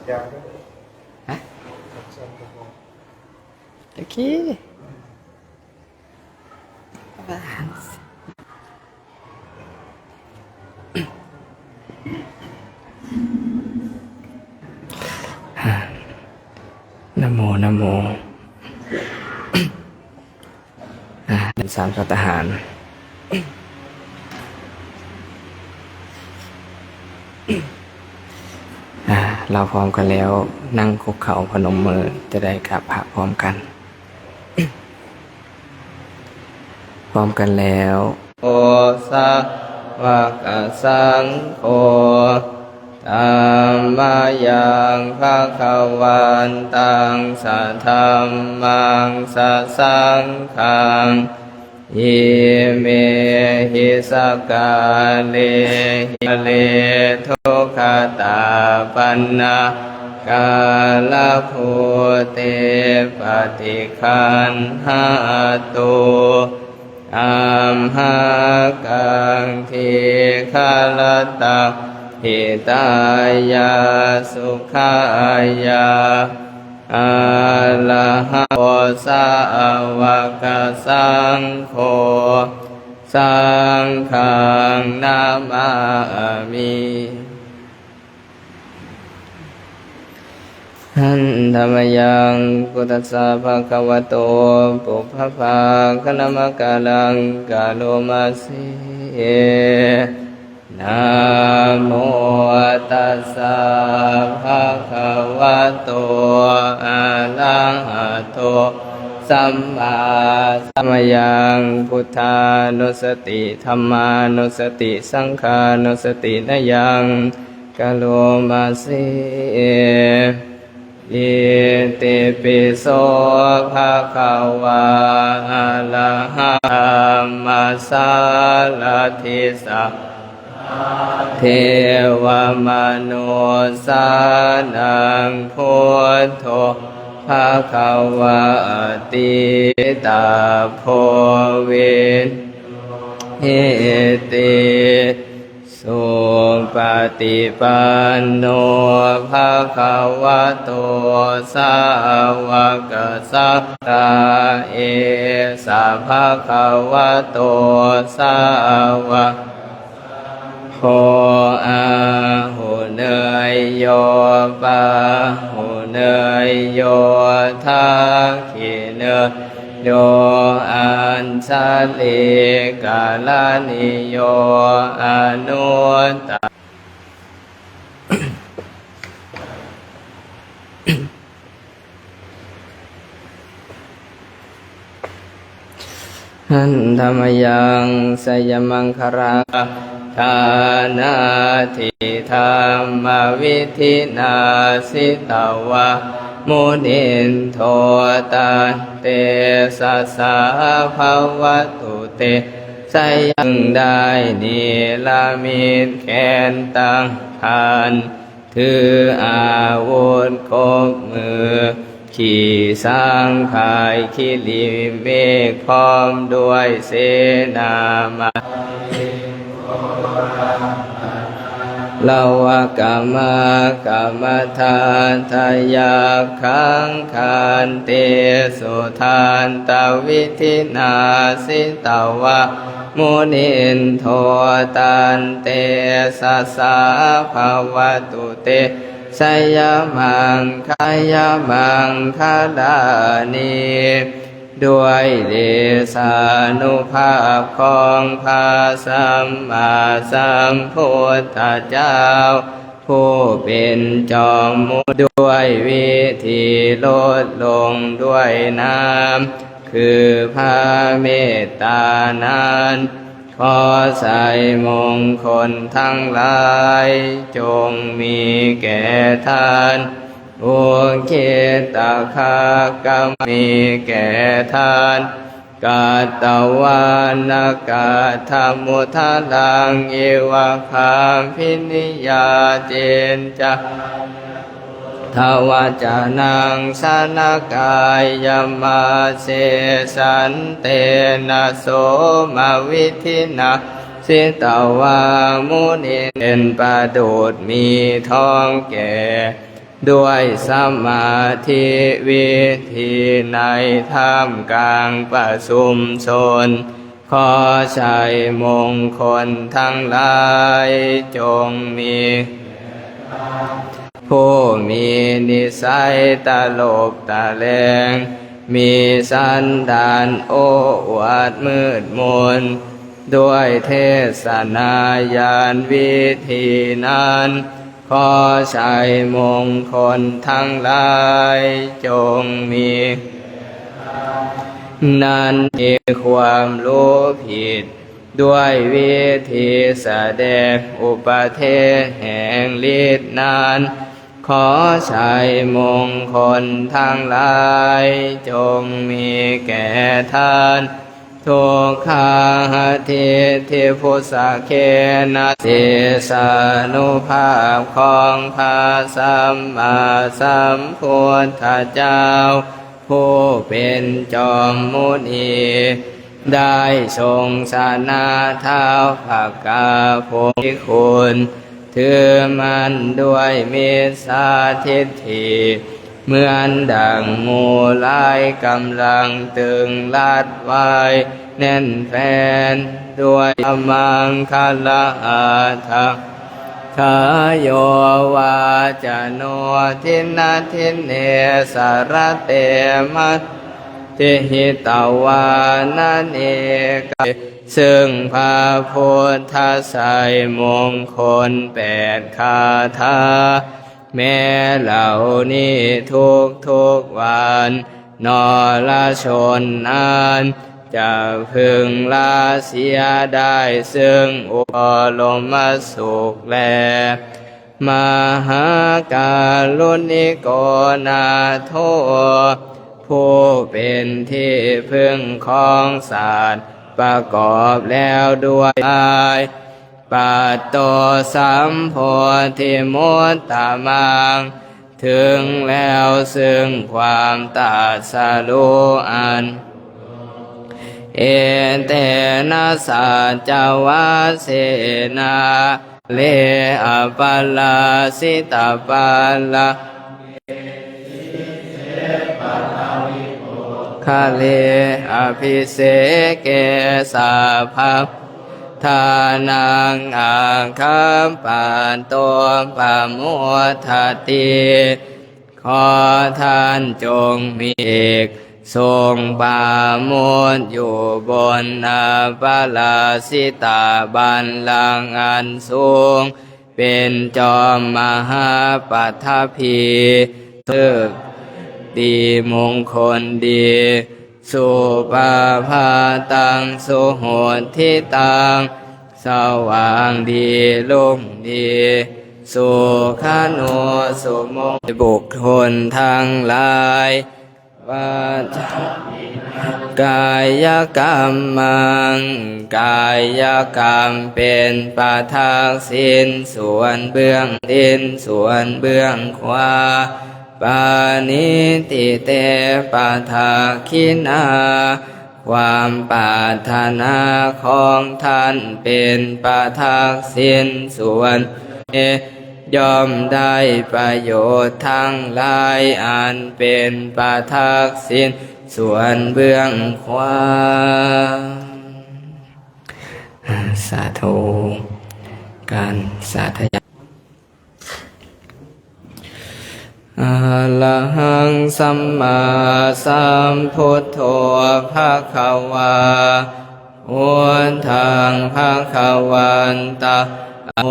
ยาวด้วยฮะสั้นๆก็พอโอเคบ้านนะโมนะโมเป็นสามพระทหารเราพร้อมกันแล้วนั่งคุกเข่าพนมมือจะได้กราบพระพร้อมกัน พร้อมกันแล้วโอสะวะกะสังโฆธัมมายังภะคะวันตังสัทธัมมังสัสสังฆังอิเมหิสกาเลหิเลทุกขตาปันนากาลภูเตปฏิคันหาตุอัมหากังทีฆาลตังหิตายาสุขายาอะระหะโตสาวกสังโฆสังฆังนามามิหันธรรมยังพุทธัสสะภะคะวะโตปุพพะคะนะมะกะลังกะโลมาสินะโมตัสสะภะคะวะโตอะระหะโตสัมมาสัมพุทธัสสะยังพุทธานุสติธัมมานุสติสังฆานุสตินะยังกะโลมาสิอิติปิโสภะคะวะอะระหะมัสสะลัทธิสัพเทวมนุสสานังพุทโธภะคะวะติตาโพวินหิติสุปฏิปันโนภะคะวะโตสาวกสัพพะเอสะภะคะวะโตสาวกโคอาหุเนยโยปะหุเนยโยทาคิเนยโยอัญชลิกาลานิโยอนุตตะหันธรรมยังสยมังคาราทานาทิธรรมวิธินาสิตาวะมุนินโทตันเตสัสสะภาวะตุเตสยังได้นิลามิตแขนตั้งขันถืออาวุธคบมือขี่สร้างขายคิริเมฆพร้อมด้วยเสนามาลาวกามากามทานทายาขังขันเตสุทานตวิธินาสิตาวะมุนินโทตันเตสัสสะภาวะตุเตสยมังคายมังคาลานิด้วยเดชานุภาพของพระสัมมาสัมพุทธเจ้าผู้เป็นจอมมุขด้วยวิธีลดลงด้วยน้ำคือพระเมตตานั้นขอใส่มงคลทั้งหลายจงมีแก่ท่านอุเกตคากรรมมีแก่ท่านกาตวานากาธรรมุทาลังเอวะคามพินิยาเจนจะทวจานังสนกายยมาเสสันเตนะโสมาวิธินาสิตาวามุนิเป็นประดูดมีทองแก่ ด้วยสมาธิวิธีในท่ามกลางประชุมชนขอชัยมงคลทั้งหลายจงมีผู้มีนิสัยตลกตะแลงมีสันดานโอ้อวดมืดมนด้วยเทศนาญาณวิธีนั้นขอชัยมงคลทั้งหลายจงมีนั้นมีความรู้ผิดด้วยวิธีแสดงอุปเทศแห่งฤทธินั้นขอชัยมงคลทั้งหลายจงมีแก่ท่านทุกขาทิทิพุสะเคนะเสสานุภาพของพระสัมมาสัมพุทธเจ้าผู้เป็นจอมมุนีได้ทรงสนาเท้าภกาโพธิคุณถือมันด้วยมิจฉาทิฏฐิเหมือนดังงูลายกำลังตึงลัดไว้แน่นแฟนด้วยมังคลาทะขโยวาจโนทินาทินเนสารเตมัตติหิตาวานันเอกซึ่งพระพุทธไสยมงคล8คาถาแม้เหล่านี้ทุกวันนรชนนั้นจะพึงละเสียได้ซึ่งอุปโลมสุขแลมหาการุณิโกนาโทผู้เป็นที่พึ่งของสัตว์ประกอบแล้วด้วยปัตโตสัมโพธิมุตตมังถึงแล้วซึ่งความตรัสรู้อันเอเตนะสัจวัสเสนาเลอปัลลาสิตาปัลลาคาเลอภิเสเกสาภาทานังอาคัมปันโตปะโมทติขอท่านจงมีเอกทรงปาโมทอยู่บนอาปาลาสิตาบัลลังก์อันสูงเป็นจอมมหาปัทภีตึกดีมงคลดีสุปาพาตังสุโหทิตังสว่างดีลุ่มดีสุขานุสุโมบุคคลทั้งหลายวัจกายกรรมังกายกรรมเป็นปาทักษิณส่วนเบื้องดินส่วนเบื้องขวาปานิติเตปาทาคินาความปรารถนาของท่านเป็นปาทักษิณส่วนย่อมได้ประโยชน์ทั้งหลายอันเป็นปาทักษิณส่วนเบื้องขวาสาธุการสาธยายอะระหังสัมมาสัมพุทโธภะคะวาพุทธังภะคะวันตังโม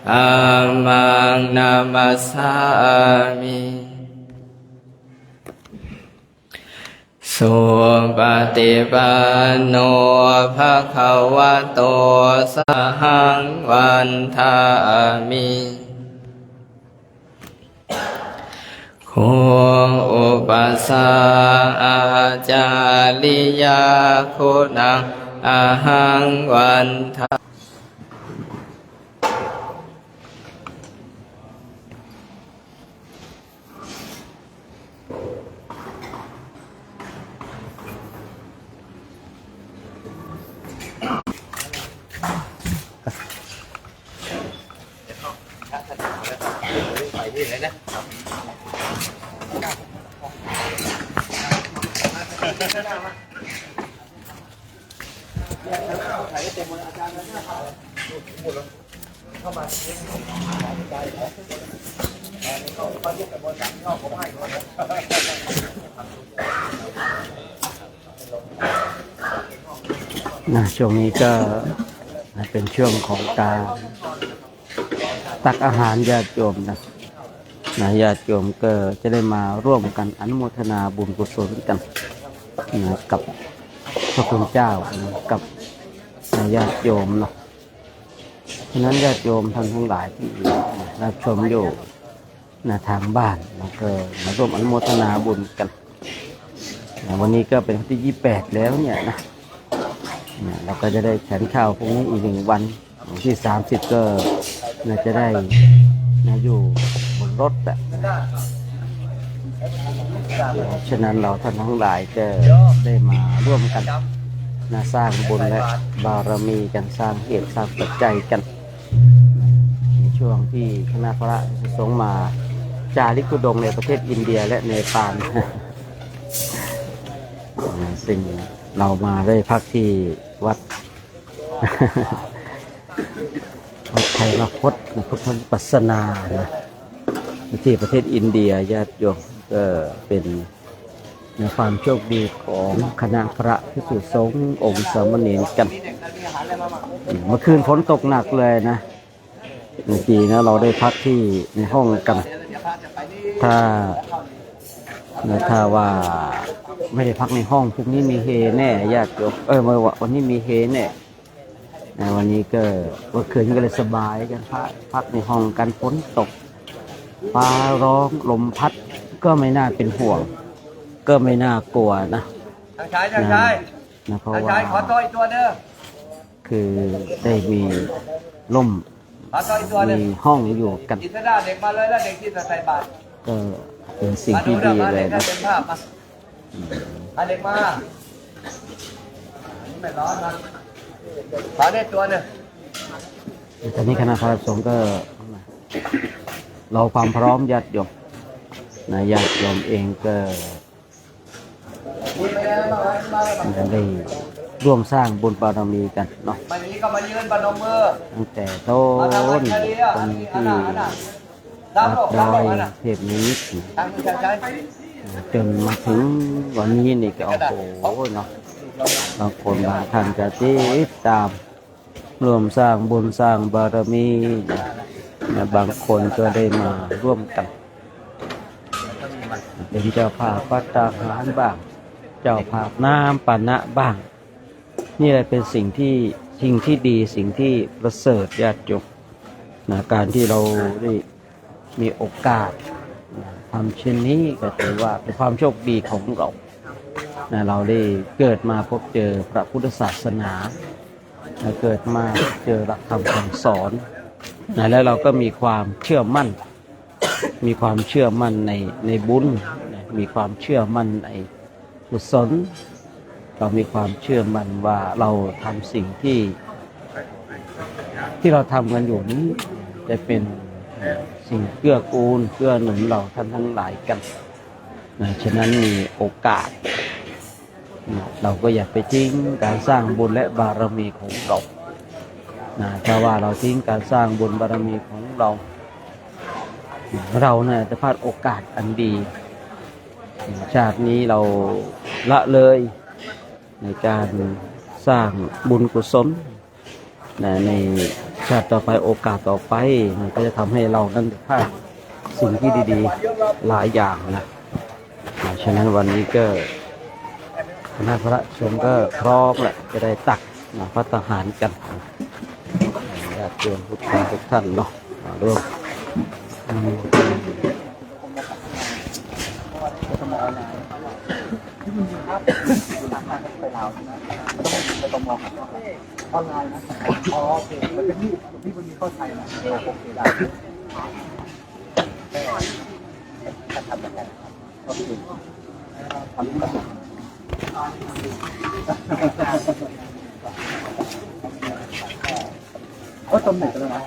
ธัมมังนามัสสามิสุปฏิปันโนภะคะวะโตสาหังวันทามิโคอุปัสสะอาจาริยาคุณังอาหังวันทาไปที่ไหนนะ ช่วงนี้ก็เป็นช่วงของการตักอาหารญาติโยมนะญาติโยมก็จะได้มาร่วมกันอนุโมทนาบุญกุศลกันกับพระคุณเจ้ากับญาติโยมเนาะฉะนั้นญาติโยมท่านทั้งหลายที่รับชมอยู่ทางบ้านเราก็มาร่วมอนุโมทนาบุญกันวันนี้ก็เป็นวันที่28แล้วเนี่ยนะเราก็จะได้ฉันข้าวพรุ่งนี้อีก1 วันที่30ก็จะได้อยู่บนรถแบบฉะนั้นเราท่านทั้งหลายก็ได้มาร่วมกันสร้างบุญและบารมีกันสร้างเหตุสร้างปัจจัยกันในช่วงที่คณะพระสงฆ์มาจาริกธุดงค์ในประเทศอินเดียและเนปาลซึ่งเรามาได้พักที่วัดไทยพจน์พุทธวิปัสสนาที่ประเทศอินเดียญาติโยมก็เป็นความโชคดีของคณะพระภิกษุสงฆ์องค์สามเณรกันเมื่อคืนฝนตกหนักเลยนะเมื่อกี้นะเราได้พักที่ในห้องกันถ้าว่าไม่ได้พักในห้องพรุ่งนี้มีเฮแน่ญาติโยมวันนี้มีเฮแน่วันนี้ก็เมื่อคืนก็เลยสบายกันพักในห้องกันฝนตกฟ้าร้องลมพัดก็ไม่น่าเป็นห่วงก็ไม่น่ากลัวนะทางชายเพราะว่าขอตัวอีกตัวเด้อคือได้มีร่มมีห้องอยู่กันจิตได้เด็กมาเลยแล้วเด็กที่ใส่บาตรก็เป็นสิ่งที่ดีเลยนะเด็กมาไม่ร้อนนะขอได้ตัวหนึ่งตอนนี้คณะพระสงฆ์ก็เราความพร้อมญาติโยมญาติโยมเองก็ได้ร่วมสร้างบุญบารมีกันเนาะวันนี้ก็มายืนปนมมือตั้งแต่ต้นที่วัดดอยเทพนิมิตรจนมาถึงวันนี้นี่ก็โอ้โหเนาะบางคนบางท่านจะติดตามร่วมสร้างบุญสร้างบารมีบางคนก็ได้มาร่วมกันเป็นเจ้าภาพภัตตาหารบ้างเจ้าภาพน้ำปานะบ้างนี่แหละเป็นสิ่งที่ดีสิ่งที่ประเสริฐญาติโยมการที่เราได้มีโอกาสทำเช่นนี้ก็ถือว่าเป็นความโชคดีของเราเราได้เกิดมาพบเจอพระพุทธศาสนาเกิดมาเจอหลักธรรมคำสอนแล้วเราก็มีความเชื่อมั่นในบุญมีความเชื่อมั่นในกุศลเรามีความเชื่อมั่นว่าเราทำสิ่งที่เราทำกันอยู่นี้จะเป็นสิ่งเกื้อกูลเกื้อหนุนเราท่านทั้งหลายกันฉะนั้นมีโอกาสเราก็อย่าไปทิ้งการสร้างบุญและบารมีของเราถ้าว่าเราทิ้งการสร้างบุญบารมีของเราจะพลาดโอกาสอันดีชาตินี้เราละเลยในการสร้างบุญกุศลในชาติต่อไปโอกาสต่อไปมันก็จะทำให้เรานั้นพลาดสิ่งที่ดีๆหลายอย่างนะฉะนั้นวันนี้ก็คณะพระสงฆ์ก็พร้อมแหละจะได้ตักภัตตาหารกันญาติโยมทุกท่านเนาะร่วมออนไลน์นะอ๋อโอเคมันเป็นที่มันมีเข้าใจนะโอเคได้ทำแบบนั้นก็คือทำแบบก็ตำแหน่งแล้วนะ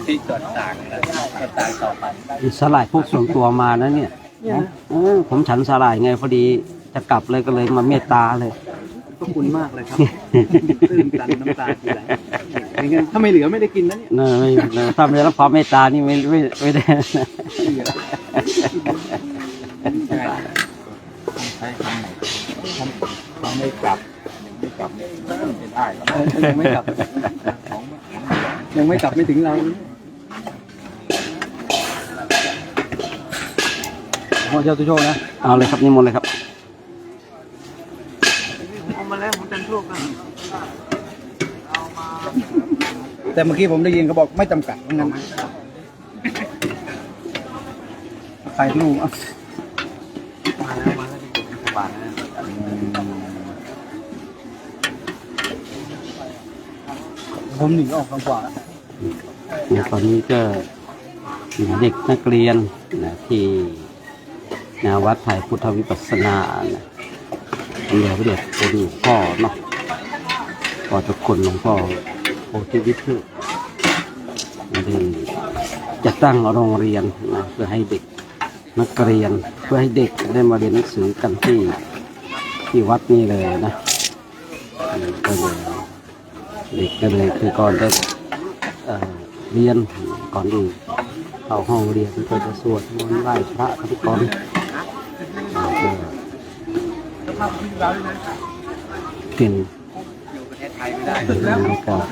ที่ส่วนต่างนะส่วนต่างต่อไป สลายพวกส่วนตัวมานะเนี่ยผมฉันสลายไงพอดีจะกลับเลยก็เลยมาเมตตาเลย ขอบคุณมากเลยครับตื้นตันน้ำตาทีไหลอย่างเงี้ยถ้าไม่เหลือไม่ได้กินนะเนี่ย เนอะไม่ถ้าไม่ได้รับความเมตตานี่ไม่ได้ ใช่ครับเขาไม่กลับไม่กลับไม่ได้หรอกยังไม่กลับยังไม่กลับไม่ถึงเราขอเจ้าตุโชคนะ เอาเลยครับนิมนต์เลยครับ เอามาแล้วผมจันโชคนะแต่เมื่อกี้ผมได้ยินเขาบอกไม่จำกัดงั้นใครลูกอ่ะมาแล้วสบายแล้วผมหนีออกทางขวา ตอนนี้ก็เด็กนักเรียนนะที่วัดไทยพุทธวิปัสสนานะเดี๋ยวเด็กจะดูพ่อเนาะพ่อจะคนหลวงพ่อโพธิวิสุทธิ์ได้จะตั้งโรงเรียนนะเพื่อให้เด็กนักเรียนเพื่อให้เด็กได้มาเรียนหนังสือกันที่วัดนี้เลยนะก็เลยเด็กก็เลยคือก่อนได้เรียนก่อนอื่นเข้าห้องเรียนก็จะสวดมนต์ไหว้พระทุกคนเป็นประเทศไทยไม่ได้ บรรยากาศ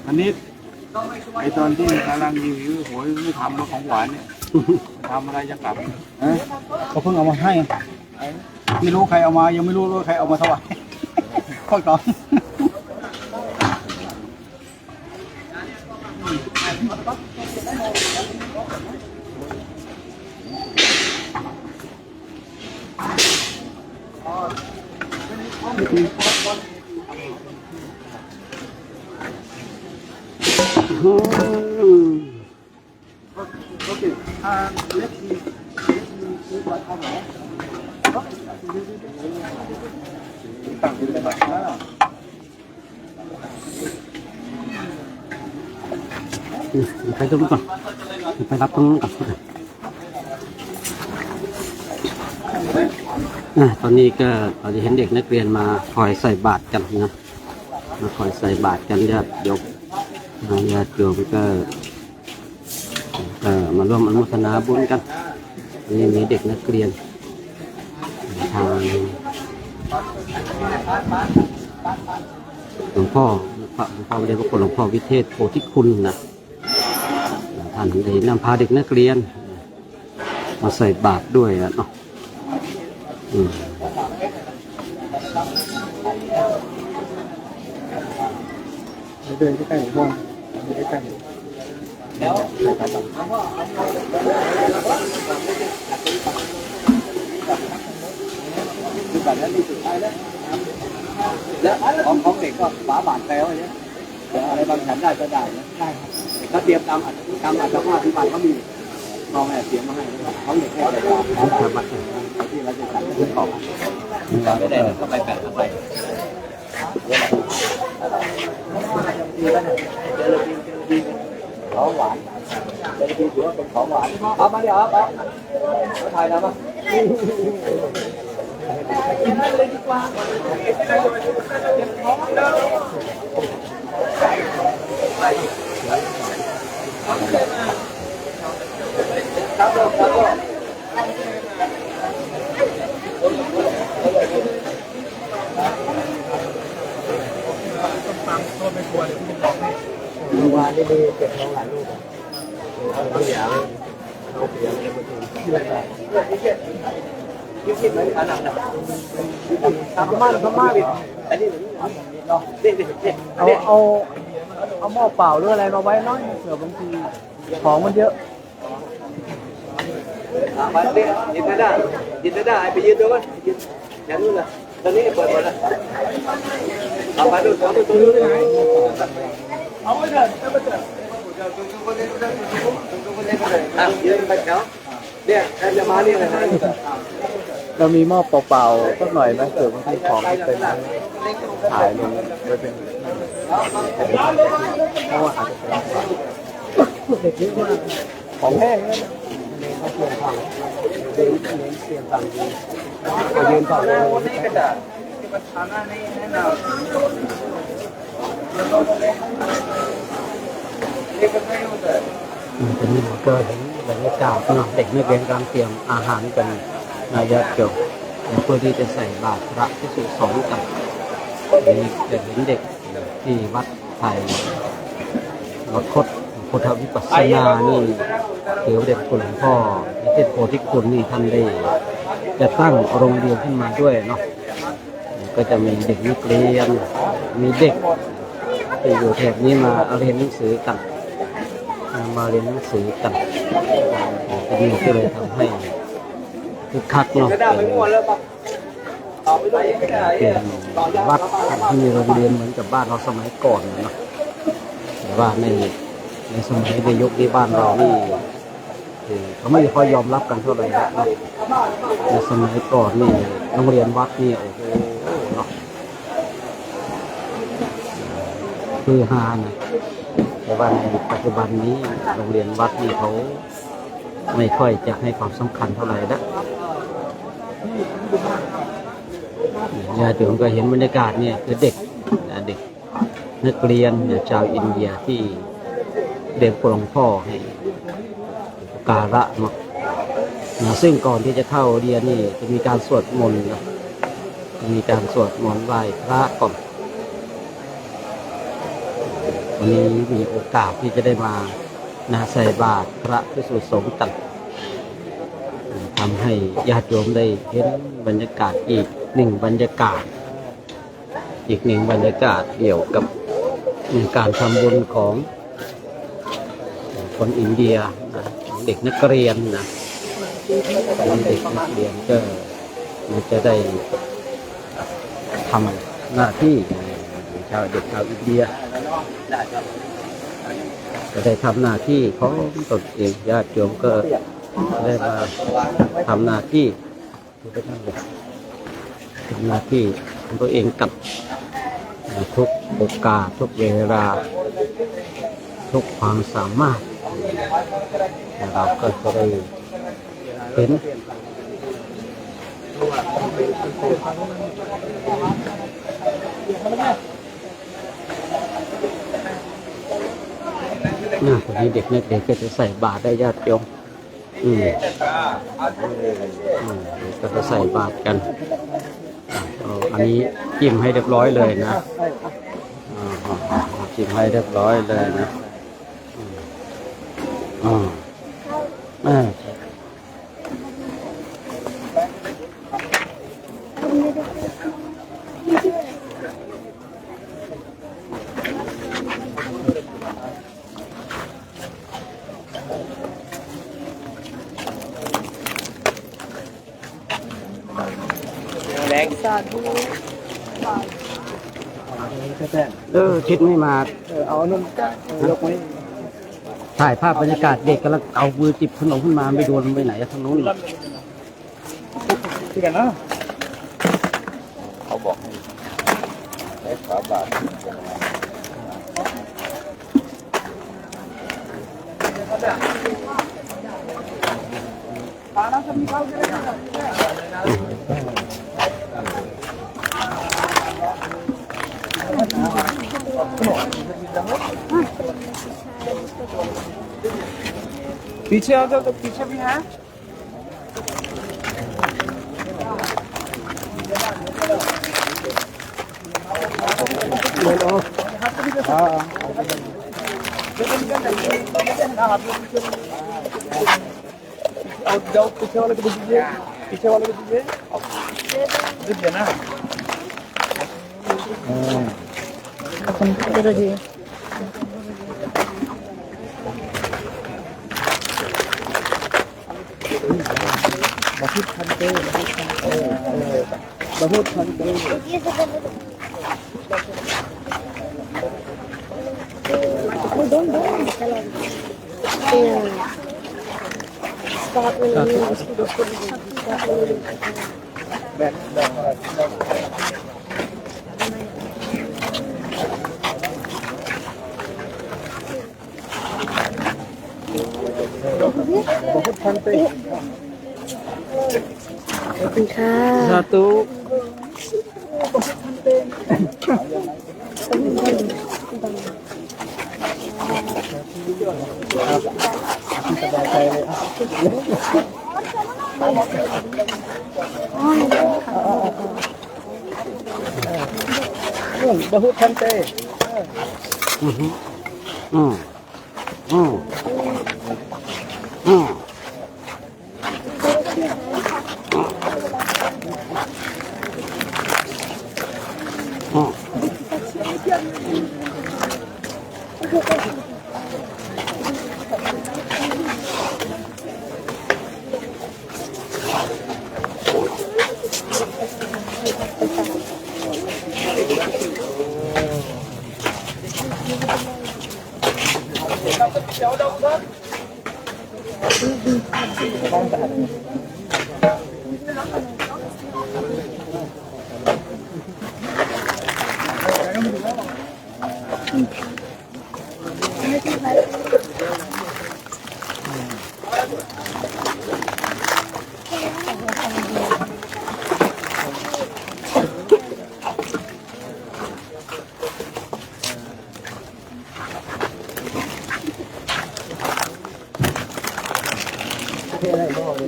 อันนี้ไอตอนที่กำลังรีวิวโหยไม่ทำแล้วของหวานเนี่ยทำอะไรจะกลับเขาเพิ่งเอามาให้ไม่รู้ใครเอามายังไม่รู้ว่าใครเอามาถวายค่อยก่อนตั้งเป็นแบบ ไปตรงนู้นก่อนไปรับตรงนู้นก่อนตอนนี้ก็เราจะเห็นเด็กนักเรียนมาคอยใส่บาตรกันนะมาคอยใส่บาตรกันญาติโยมญาติโยมก็มาร่วมอนุโมทนาบุญกันอันนี้มีเด็กนักเรียนทางหลวงพ่อเรียกว่าหลวงพ่อวิเทศโพธิคุณนะท่านได้นำพาเด็กนักเรียนมาใส่บาตรด้วยเนาะเดินใกล้ๆหลวงพ่อใกล้ๆแล้วคือแบบนั้นที่สุดท้ายแล้วและของเด็กก็ฝาบาทแล้วเนี่ยอะไรบางฉันได้ก็ได้นะได้ครับถ้าเตรียมตามอัตภาพที่บ้านเขามีลองแอบเตรียมมาให้เขาเด็กแค่ไหนที่เราจะสั่งขึ้นต่อไม่ได้ก็ไปแปะไปของหวานจะได้ถือว่าเป็นของหวานเอามาเดี๋ยวเอาถ่ายนะมั้งกินเลยดีกว่าเมื่อวานนี้มีเก็บน้องหลายลูกเอาอย่าง คิดเหมือนกันนะทำมาทำมาบิดอันนี้เอาหม้อเปล่าหรืออะไรมาไว้น้อยเผื่อบางทีของมันเยอะไปยืนได้ไปยืนดูกันยืนอย่างนู้นเลยตอนนี้เปิดหมดแล้วเอาไปดูตัวนู้นเอาไปเถอะยืนไปเนาะเนี่ยจะมาเนี่ยนะเรามีหม้อเปล่าๆสักหน่อยไหมเผื่อบางทีของเป็นถ่ายลงไว้เป็นเพราะว่าอาจจะเป็นเด็กเยอะมากของแห้งนั่นเขาเปลี่ยนทางเดินเปลี่ยนทางไปยืนต่อเลยนี่เป็นแบบที่มันทำหน้านี้แน่นอนนี่ก็ไม่รู้เลยตอนนี้เราก็เห็นบรรยากาศเด็กนักเรียนกำลังเตรียมอาหารกันนายกเกี่ยวเพื่อที่จะใส่บาตรพระภิกษุสงฆ์กันมีเห็นเด็กที่วัดไทยวัดคดพุทธวิปัสสนานี่เกี่ยวเด็กคุณหลวงพ่อเทศโพธิคุณนี่ท่านได้จะตั้งโรงเรียนขึ้นมาด้วยเนาะก็จะมีเด็กนักเรียนมีเด็กที่อยู่แถบนี้มาเรียนหนังสือกันมาเรียนหนังสือกันทีนี้ก็เลยทำให้คึกคักเนาะเป็นวัดที่มีโรงเรียนเหมือนกับบ้านเราสมัยก่อนเนาะแต่ว่าในสมัยในยุคที่บ้านเรานี่เขาไม่ค่อยยอมรับกันเท่าไหร่แล้วเนาะในสมัยก่อนนี่โรงเรียนวัดนี่โอ้โหเนาะคือฮานะแต่ว่าในปัจจุบันนี้โรงเรียนวัดนี่เขาไม่ค่อยจะให้ความสำคัญเท่าไหร่แล้วญาติโยมก็เห็นบรรยากาศเนี่ยคือเด็กนักเรียนชาวอินเดียที่เด็กหลวงพ่อให้การะเนาะซึ่งก่อนที่จะเข้าเรียนนี่จะมีการสวดมนต์นะมีการสวดมนต์ไหว้พระก่อนวันนี้มีโอกาสที่จะได้มาใส่บาตรพระภิกษุสงฆ์กันทำให้ญาติโยมได้เห็นบรรยากาศอีกหนึ่งบรรยากาศเกี่ยวกับการทำบุญของคนอินเดียนะเด็กนักเรียนนะเด็กนักเรียนก็จะได้ทำหน้าที่เด็กชาวอินเดียจะได้ทำหน้าที่ของตนเองญาติโยมก็ได้มาทำหน้าที่ของตัวเองกับทุกโอกาสทุกเวลาทุกความสามารถเราก็จะได้เห็นตอนนี้เด็กก็จะใส่บาตรได้ญาติโยมก็จะใส่บาตรกันอันนี้จิ้มให้เรียบร้อยเลยนะจิ้มให้เรียบร้อยเลยนะแรงสาธุทิศไม่มาเอานุ่มยกไว้ถ่ายภาพบรรยากาศเด็กกำลังเอามือจิบขนมขึ้นมาไม่โดนไปไหนทางนู้นที่กันนะเขาบอกให้ฝาบาทपीछे आ जाओ तो पीछे भी है और जाओ पीछे वाले को दीजिए पीछे वाले को दीजिए दीजिए ना बहुत ठंडे बहुत ठंडे बहुत ठंडे satu बहुत ठंडे hmm hmm hmm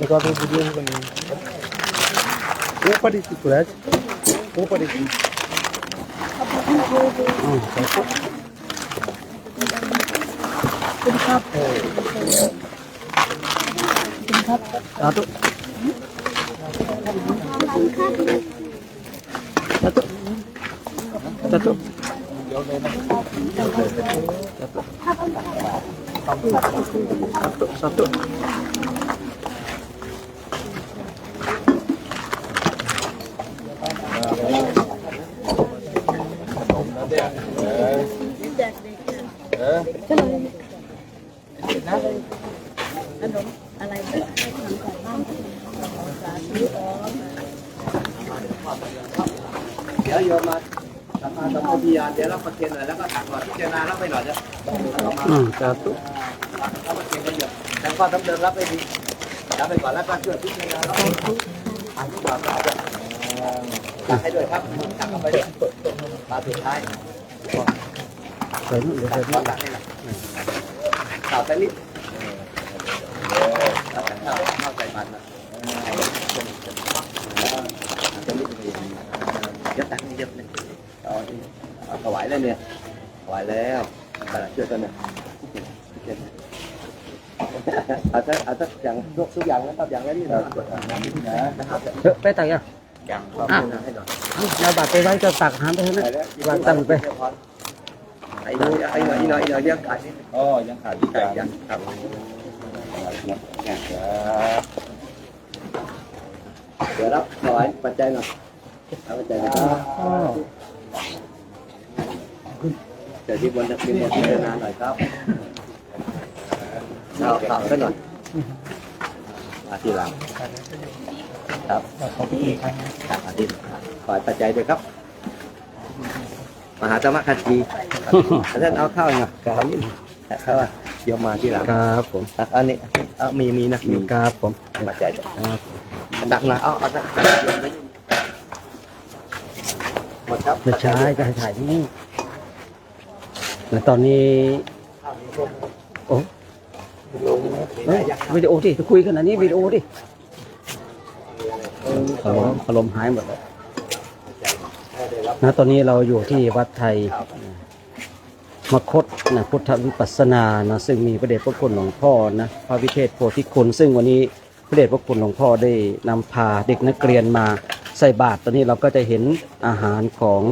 Никакого будильника нет. Упади курать. Упади. Satu. Satu. Satu. Satu. ดี๋ยวโยมมาสัมมาสัมโพธิญาณเดี๋ยวเราประเคนหน่อยแล้วก็ตักหน่อยพิจารณารับไปหน่อยนะsatu รับประเคนกันเยอะแต่ก็ทำเดิมรับไปดีรับไปก่อนแล้วก็ช่วยพิจารณารับอ่านก่อนตักให้ด้วยครับตักเข้าไปด้วยตาสุดท้าย Đấy, được rồi. ตักให้หน่อยตักไปนิดตักเข้าใส่มันนะเยอะตักนี่เยอะเลยถวายแล้วเนี่ยถวายแล้วช่วยกันเนี่ยเอาสักอย่างทุกอย่างนะครับอย่างนี้นะครับ ไปตักยัง อย่างให้หน่อย เราบัตรไปไว้จะตักหามไปเท่านั้นวางตั้งไป ไอ้หน่อยเรียกขาด อ๋อยังขาดอีกอย่าง ยังครับเดี๋ยวรับถวายปัจจัยหน่อยเอาปัจจัยหน่อยเดี๋ยวที่บนจะพิจารณาหน่อยครับเอาข่าวกันหน่อยมาทีหลังครับอาทิตย์ถวายปัจจัยด้วยครับมหาธรรมคันธีท่านเอาข้าวหน่อยครับข้าวโยมมาที่หลัง ครับผม อันนี้มีนะมี ครับผม ปัจจัย ครับ ดักหน่อยเอาสักหมดครับ ไม่ใช่จะให้ถ่ายที่นี่แล้วตอนนี้โอ้วิดีโอดิคุยขนาดนี้วิดีโอดิอารมณ์หายหมดแล้วนะตอนนี้เราอยู่ที่วัดไทยมคตนะพุทธวิปัสสนานะซึ่งมีพระเดชพระคุณหลวงพ่อนะพระวิเทศโพธิคุณซึ่งวันนี้ พระเดชพระคุณหลวงพ่อได้นำพาเด็กนักเรียนมาใส่บาตรตอนนี้เราก็จะเห็นอาหารของ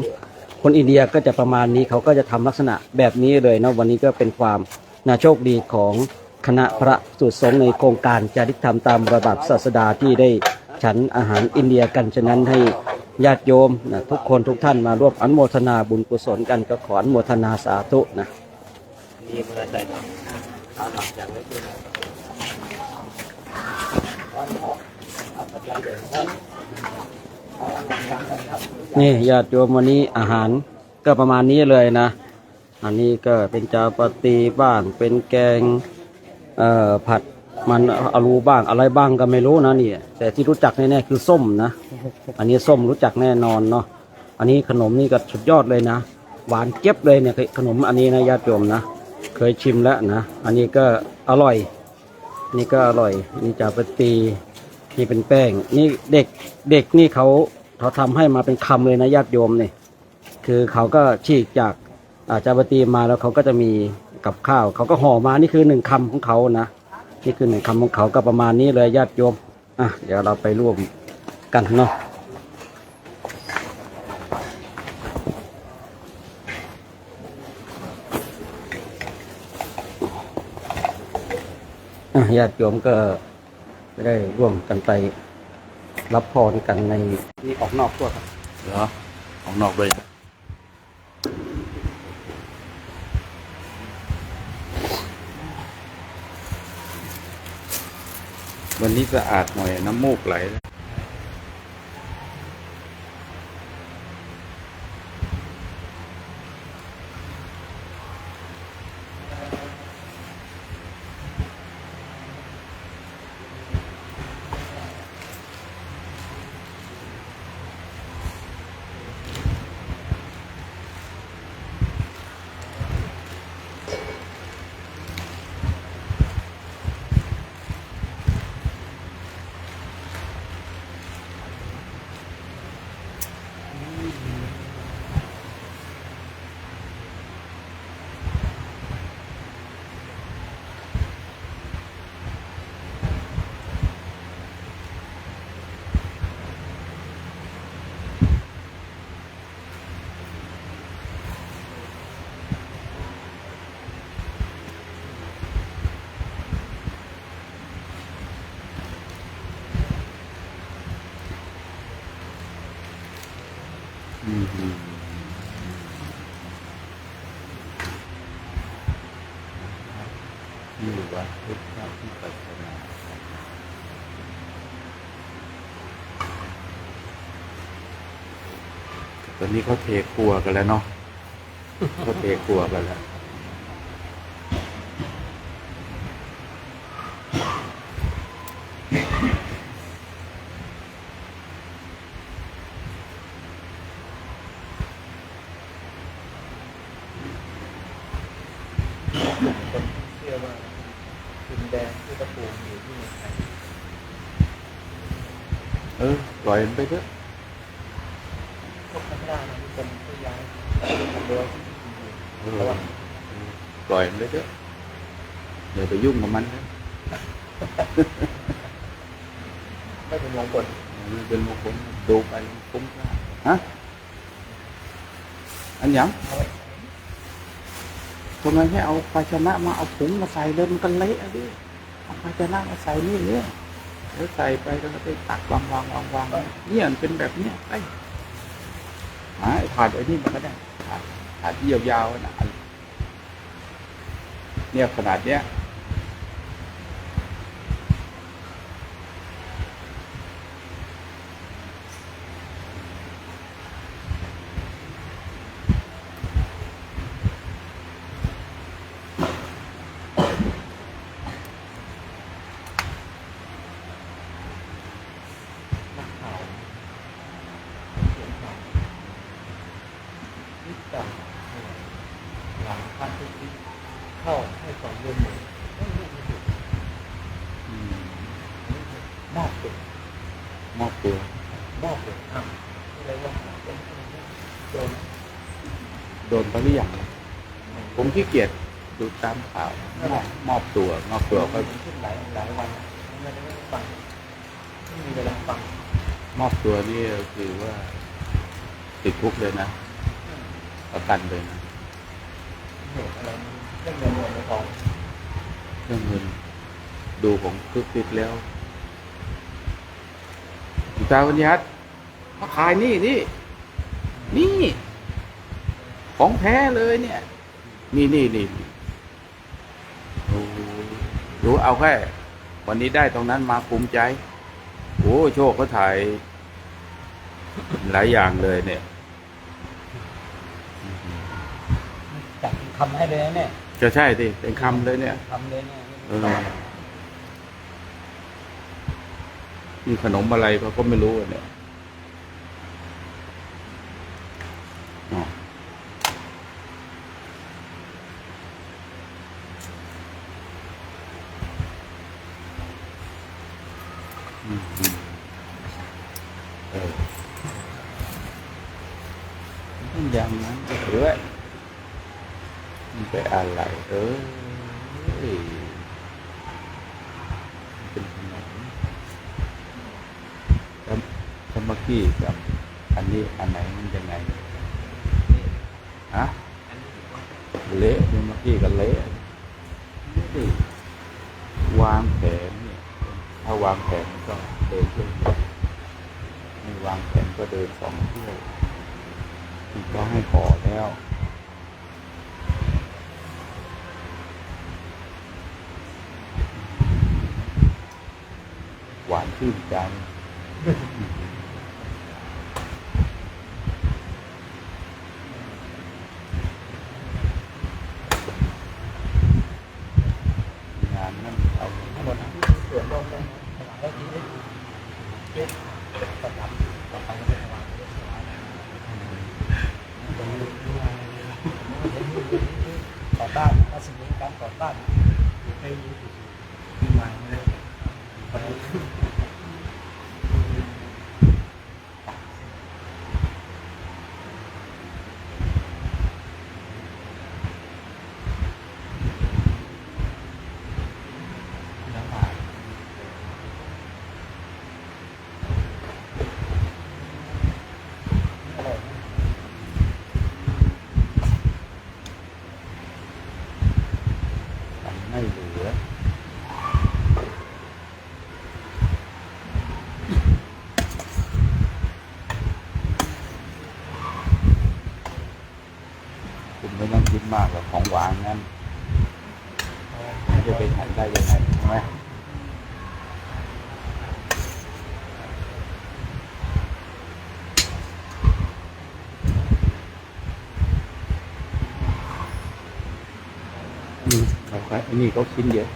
คนอินเดียก็จะประมาณนี้เขาก็จะทำลักษณะแบบนี้เลยนะวันนี้ก็เป็นความน่าโชคดีของคณะพระสุสงฆ์ในโครงการจาริกธรรมตามระดับศาสดาที่ได้ฉันอาหารอินเดียกันฉะนั้นให้ญาติโยมนะทุกคนทุกท่านมาร่วมอนุโมทนาบุญกุศลกันก็ขออนุโมทนาสาธุนะนี่เมื่อใส่เอาหลังจากไว้ด้วยนี่ญาติโยมวันนี้อาหารก็ประมาณนี้เลยนะอันนี้ก็เป็นจาปาตีบ้างเป็นแกงผัดมันอาลูบ้างอะไรบ้างก็ไม่รู้นะนี่แต่ที่รู้จักแน่ๆคือส้มนะอันนี้ส้มรู้จักแน่นอนเนาะอันนี้ขนมนี่ก็สุดยอดเลยนะหวานเก็บเลยเนี่ยขนมอันนี้นะญาติโยมนะเคยชิมแล้วนะอันนี้ก็อร่อยนี่ก็อร่อยนี่จาปาตีนี่เป็นแป้งนี่เด็กนี่เขาทำให้มาเป็นคำเลยนะญาติโยมนี่คือเขาก็ฉีกจากจาปาตีมาแล้วเขาก็จะมีกับข้าวเขาก็ห่อมานี่คือหนึ่งคำของเขานะนี่คือหนึ่งคำของเขาก็ประมาณนี้เลยญาติโยมเดี๋ยวเราไปร่วมกันเนาะญาติโยมก็ได้ร่วมกันไปรับพรกันในนี่ออกนอกตัวครับเหรอออกนอกเลยวันนี้สะอาดหน่อยน้ำมูกไหลนี่วัดพุทธวิปัสสนาตอนนี้เขาเทครัวกันแล้วเนาะเขาเทครัวกันแล้วปล่อยมันไปเถอะปล่อยมันไปเถอะอย่าไปยุ่งกับมันนะไม่เป็นมงคลเป็นมงคลดูไปคุ้มค่าฮะอันยังทำไมไม่เอาภาชนะมาเอาผงมาใส่เลยมันก็เละดิเอาภาชนะมาใส่นี่เนี่ยแล้วใส่ไปแล้วก็ไปตักวางเนี่ยมันเป็นแบบเนี้ยไอ้ถาดไอ้นี่มันก็ได้ถาดที่ยาวๆนะเนี่ยขนาดเนี้ยหลังท่านทุกทิศเข้าให้ความร่วมมือมอบตัวอะไรว่าโดนไปหรือยังผมขี้เกียจดูตามข่าวมอบตัวก็ขึ้นหลายวันไม่ได้ฟัง มอบตัวนี่คือว่าติดคุกเลยนะประกันเลยนะเรื่องเงินดูของคึกติดแล้วตาวัญญัติมาขายนี่ของแท้เลยเนี่ยนี่โอ้รู้เอาแค่วันนี้ได้ตรงนั้นมาภูมิใจโอ้โชคก็ถ่ายหลายอย่างเลยเนี่ย จัดคำให้เลยนะเนี่ย จะใช่สิเป็นคำเลยเนี่ย คำเลยเนี่ย มีขนมอะไรเขาก็ไม่รู้เนี่ยอ๋ออย่างนั้นก็เถอะมันไปอะไรเป็นขนมแล้วเมื่อกี้กับอันนี้อันไหนมันยังไงฮะเละเมื่อกี้ก็เละวางแผนเนี่ยถ้าวางแผนก็เดินเที่ยวไม่วางแผนก็เดิน2 เที่ยวก็ให้ขอแล้วหวานชื่นใจงานนั่นเอาทั้งหมดนะส่วนลงเลยถวายแล้วทีนี้ประดับต่อไปก็จะถวายต่อต้านถ้าสิ่งนี้การต่อต้านให้มีมาเลยไม่เหลือคุณไม่ต้องคิดมากหรอกของหวานนั้นจะไปทานได้ยังไงใช่ไหมเราขายอันนี้เขาชิ้นเยอะ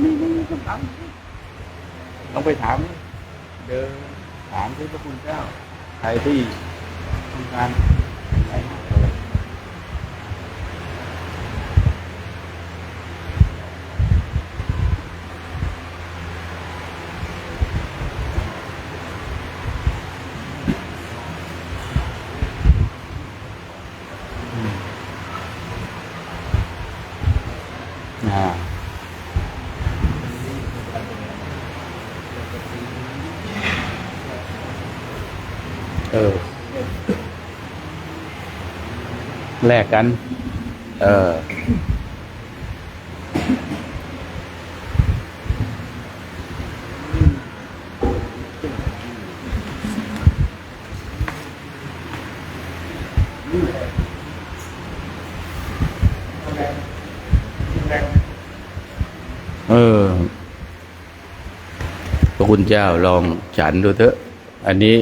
นี่ต้องไปถามเดินถามที่พระคุณเจ้าใครที่ทำงานไหนแลกกันพระคุณเจ้าลองฉันดูเถอะอันนี้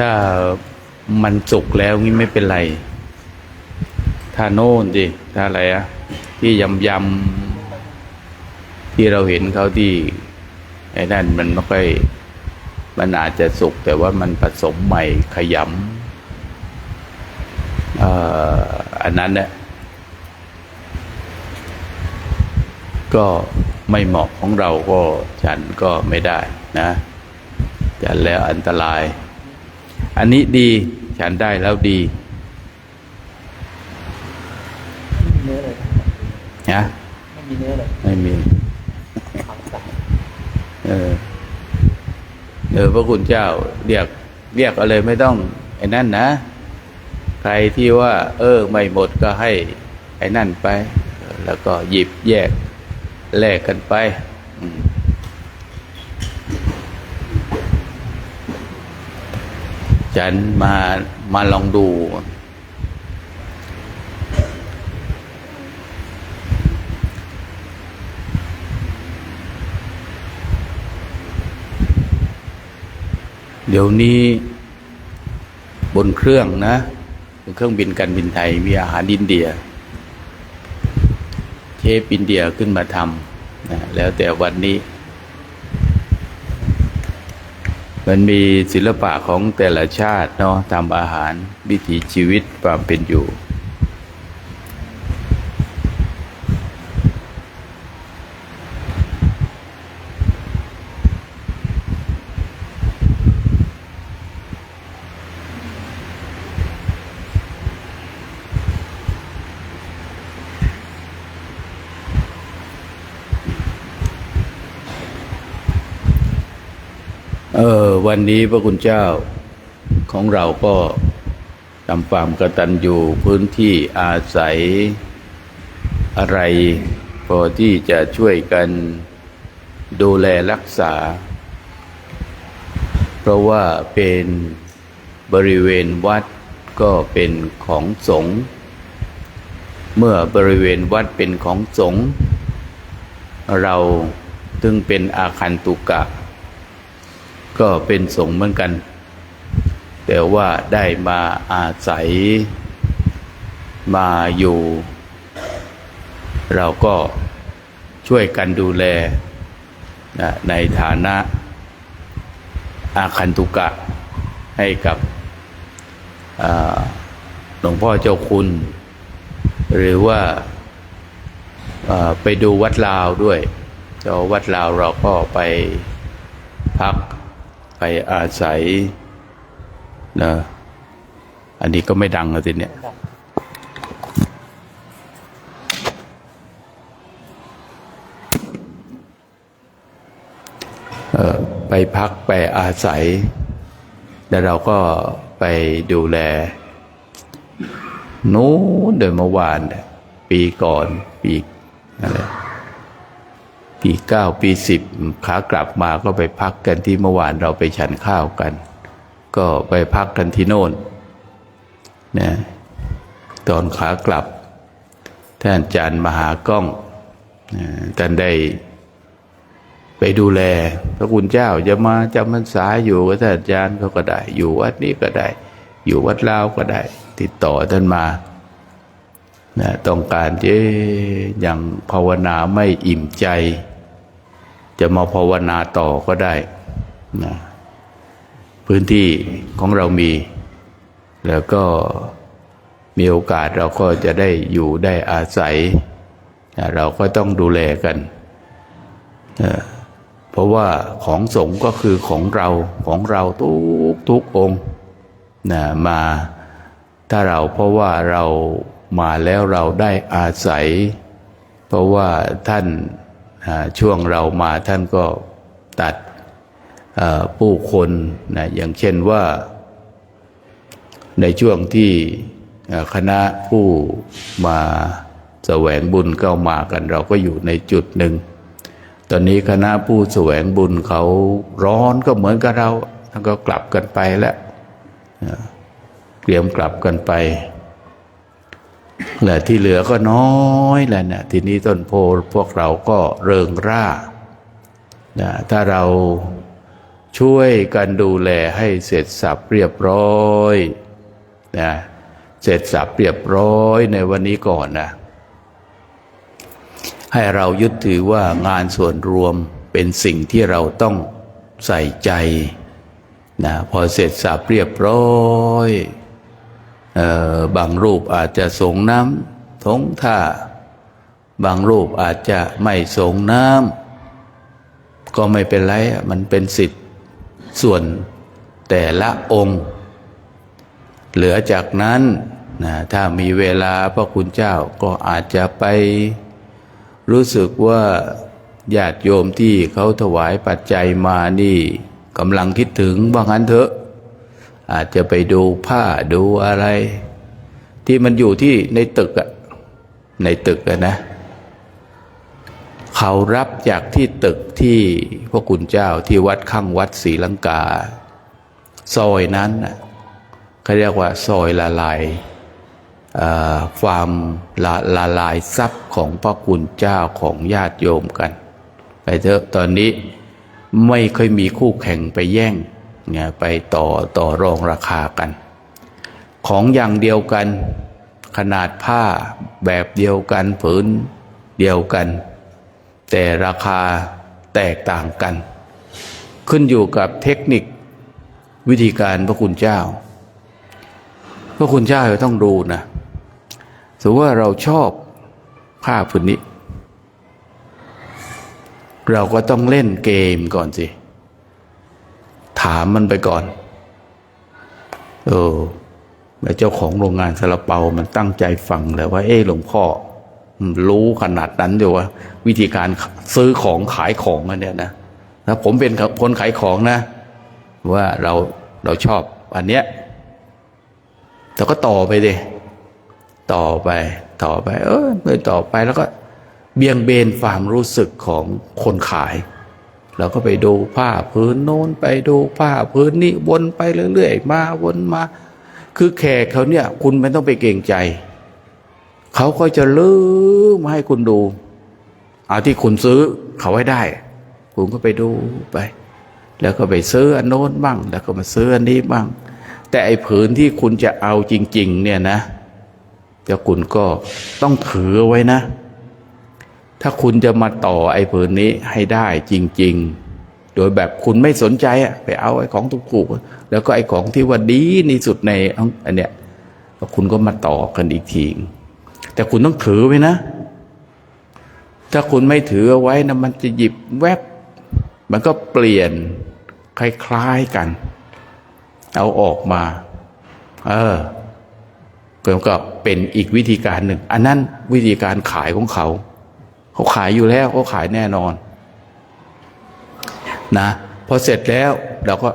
ถ้ามันสุกแล้วงี้ไม่เป็นไรถ้าโน่นดิถ้าอะไรที่ยำที่เราเห็นเขาที่ไอ้นั่นมันไม่ค่อยมันอาจจะสุกแต่ว่ามันผสมใหม่ขยำอันนั้นเนี่ยก็ ไม่เหมาะของเราก็ฉันก็ไม่ได้นะฉันแล้วอันตรายอันนี้ดีฉันได้แล้วดีเนื้อเลย นะไม่มีเนื้อเลย ไม่มีพระคุณเจ้าเรียกอะไรไม่ต้องไอ้นั่นนะใครที่ว่าไม่หมดก็ให้ไอ้นั่นไปแล้วก็หยิบแยกแลกกันไปฉันมาลองดูเดี๋ยวนี้บนเครื่องนะเครื่องบินการบินไทยมีอาหารอินเดียเชฟอินเดียขึ้นมาทำนะแล้วแต่วันนี้มันมีศิลปะของแต่ละชาติเนาะทำอาหารวิถีชีวิตความเป็นอยู่วันนี้พระคุณเจ้าของเราก็ทำความกตัญญูพื้นที่อาศัยอะไรพอที่จะช่วยกันดูแลรักษาเพราะว่าเป็นบริเวณวัดก็เป็นของสงฆ์เมื่อบริเวณวัดเป็นของสงฆ์เราจึงเป็นอาคันตุกะก็เป็นสงฆ์เหมือนกันแต่ว่าได้มาอาศัยมาอยู่เราก็ช่วยกันดูแลในฐานะอาคันตุกะให้กับหลวงพ่อเจ้าคุณหรือว่าไปดูวัดลาวด้วยเจ้าวัดลาวเราก็ไปพักไปอาศัยนะอันนี้ก็ไม่ดังแล้วทีเนี้ยไปพักไปอาศัยแล้วเราก็ไปดูแลนู้นเดินเมื่อวานปีก่อนปีอะไรปี9ปี10ขากลับมาก็ไปพักกันที่เมื่อวานเราไปฉันข้าวกันก็ไปพักกันที่โน่นนะตอนขากลับท่านอาจารย์มหากล้องท่านได้ไปดูแลพระคุณเจ้าจะมาจำพรรษาอยู่กับท่านอาจารย์เขาก็ได้อยู่วัดนี้ก็ได้อยู่วัดลาวก็ได้ติดต่อท่านมานะต้องการอย่างภาวนาไม่อิ่มใจจะมาภาวนาต่อก็ได้นะพื้นที่ของเรามีแล้วก็มีโอกาสเราก็จะได้อยู่ได้อาศัยนะเราก็ต้องดูแลกันเพราะว่าของสงฆ์ก็คือของเราทุกองค์นะมาถ้าเราเพราะว่าเรามาแล้วเราได้อาศัยเพราะว่าท่านช่วงเรามาท่านก็ตัดผู้คนนะอย่างเช่นว่าในช่วงที่คณะผู้มาแสวงบุญเข้ามากันเราก็อยู่ในจุดหนึ่งตอนนี้คณะผู้แสวงบุญเขาร้อนก็เหมือนกับเราท่านก็กลับกันไปแล้วเตรียมกลับกันไปและที่เหลือก็น้อยแล้วนะทีนี้ต้นโพพวกเราก็เริงร่านะถ้าเราช่วยกันดูแลให้เสร็จสับเรียบร้อยนะเสร็จสับเรียบร้อยในวันนี้ก่อนนะให้เรายึดถือว่างานส่วนรวมเป็นสิ่งที่เราต้องใส่ใจนะพอเสร็จสับเรียบร้อยบางรูปอาจจะส่งน้ำทงท่า บางรูปอาจจะไม่ส่งน้ำก็ไม่เป็นไรมันเป็นสิทธิ์ส่วนแต่ละองค์ เหลือจากนั้นถ้ามีเวลาพระคุณเจ้าก็อาจจะไปรู้สึกว่าญาติโยมที่เขาถวายปัจจัยมานี่กำลังคิดถึงว่างั้นเถอะอาจจะไปดูผ้าดูอะไรที่มันอยู่ที่ในตึกนะเขารับจากที่ตึกที่พระคุณเจ้าที่วัดข้างวัดศรีลังกาซอยนั้นเขาเรียกว่าซอยละลายความละลายทรัพย์ของพระคุณเจ้าของญาติโยมกันไปเถอะตอนนี้ไม่ค่อยมีคู่แข่งไปแย่งเนี่ยไปต่อรองราคากันของอย่างเดียวกันขนาดผ้าแบบเดียวกันผืนเดียวกันแต่ราคาแตกต่างกันขึ้นอยู่กับเทคนิควิธีการพระคุณเจ้าพระคุณเจ้าเราต้องดูนะสมมติว่าเราชอบผ้าผืนนี้เราก็ต้องเล่นเกมก่อนสิถามมันไปก่อนแล้วเจ้าของโรงงานซาลาเปามันตั้งใจฟังเลยว่าหลวงพ่อรู้ขนาดนั้นเดียวว่าวิธีการซื้อของขายของอันเนี้ยนะแล้วผมเป็นคนขายของนะว่าเราชอบอันเนี้ยเราก็ต่อไปดิต่อไปต่อไปแล้วก็เบี่ยงเบนความรู้สึกของคนขายเราก็ไปดูผ้าพื้นโน้นไปดูผ้าพื้นนี้วนไปเรื่อยๆมาวนมาคือแขกเขาเนี่ยคุณไม่ต้องไปเกรงใจเขาก็จะลืมมาให้คุณดูเอาที่คุณซื้อเขาไว้ได้คุณก็ไปดูไปแล้วก็ไปซื้ออันโน้นบ้างแล้วก็มาซื้ออันนี้บ้างแต่ไอ้ผืนที่คุณจะเอาจริงๆเนี่ยนะเจ้าคุณก็ต้องถือไว้นะถ้าคุณจะมาต่อไอ้ผืนนี้ให้ได้จริงๆโดยแบบคุณไม่สนใจไปเอาไอ้ของถูกๆแล้วก็ไอ้ของที่ว่าดีที่สุดในอันเนี้ยคุณก็มาต่อกันอีกทีแต่คุณต้องถือไว้นะถ้าคุณไม่ถือเอาไว้นะมันจะหยิบแวบมันก็เปลี่ยนคล้ายๆกันเอาออกมาก็เป็นอีกวิธีการหนึ่งอันนั้นวิธีการขายของเขาขายอยู่แล้วเขาขายแน่นอนนะพอเสร็จแล้วเราก็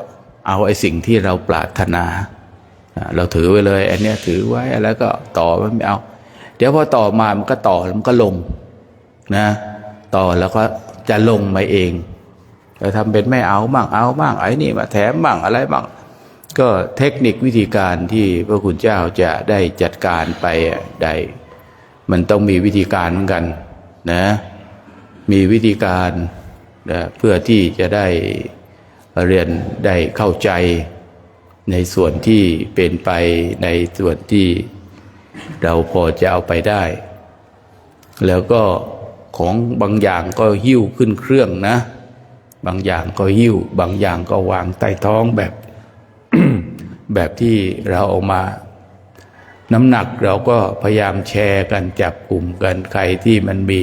เอาไอ้สิ่งที่เราปรารถนาเราถือไว้เลยอันเนี้ยถือไว้แล้วก็ต่อไม่เอาเดี๋ยวพอต่อมามันก็ต่อมันก็ลงนะต่อแล้วก็จะลงมาเองเราทำเป็นไม่เอาบ้างเอาบ้างไอ้นี่มาแถมบ้างอะไรบ้างก็เทคนิควิธีการที่พระคุณเจ้าจะได้จัดการไปได้มันต้องมีวิธีการเหมือนกันนะมีวิธีการเพื่อที่จะได้เรียนได้เข้าใจในส่วนที่เป็นไปในส่วนที่เราพอจะเอาไปได้แล้วก็ของบางอย่างก็หิ้วขึ้นเครื่องนะบางอย่างก็หิ้วบางอย่างก็วางใต้ท้องแบบ แบบที่เราเอามาน้ำหนักเราก็พยายามแชร์กันจับกลุ่มกันใครที่มันมี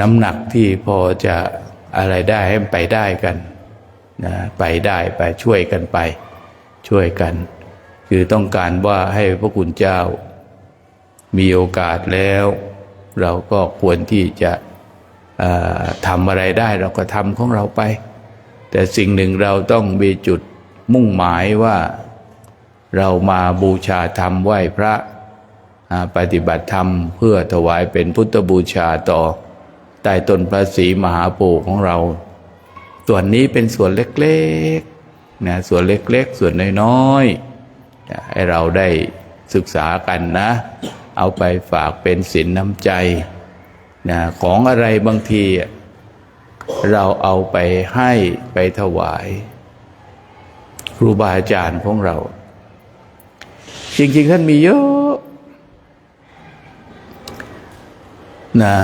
น้ำหนักที่พอจะอะไรได้ให้มันไปได้กันนะไปได้ไปช่วยกันไปช่วยกันคือต้องการว่าให้พระคุณเจ้ามีโอกาสแล้วเราก็ควรที่จะทำอะไรได้เราก็ทำของเราไปแต่สิ่งหนึ่งเราต้องมีจุดมุ่งหมายว่าเรามาบูชาธรรมไหว้พระปฏิบัติธรรมเพื่อถวายเป็นพุทธบูชาต่อใต้ต้นพระศรีมหาโพธิ์ของเราส่วนนี้เป็นส่วนเล็กๆนะส่วนเล็กๆส่วนน้อยๆให้เราได้ศึกษากันนะเอาไปฝากเป็นศีลน้ำใจนะของอะไรบางทีเราเอาไปให้ไปถวายครูบาอาจารย์ของเราจริงๆท่านมีเยอะนะ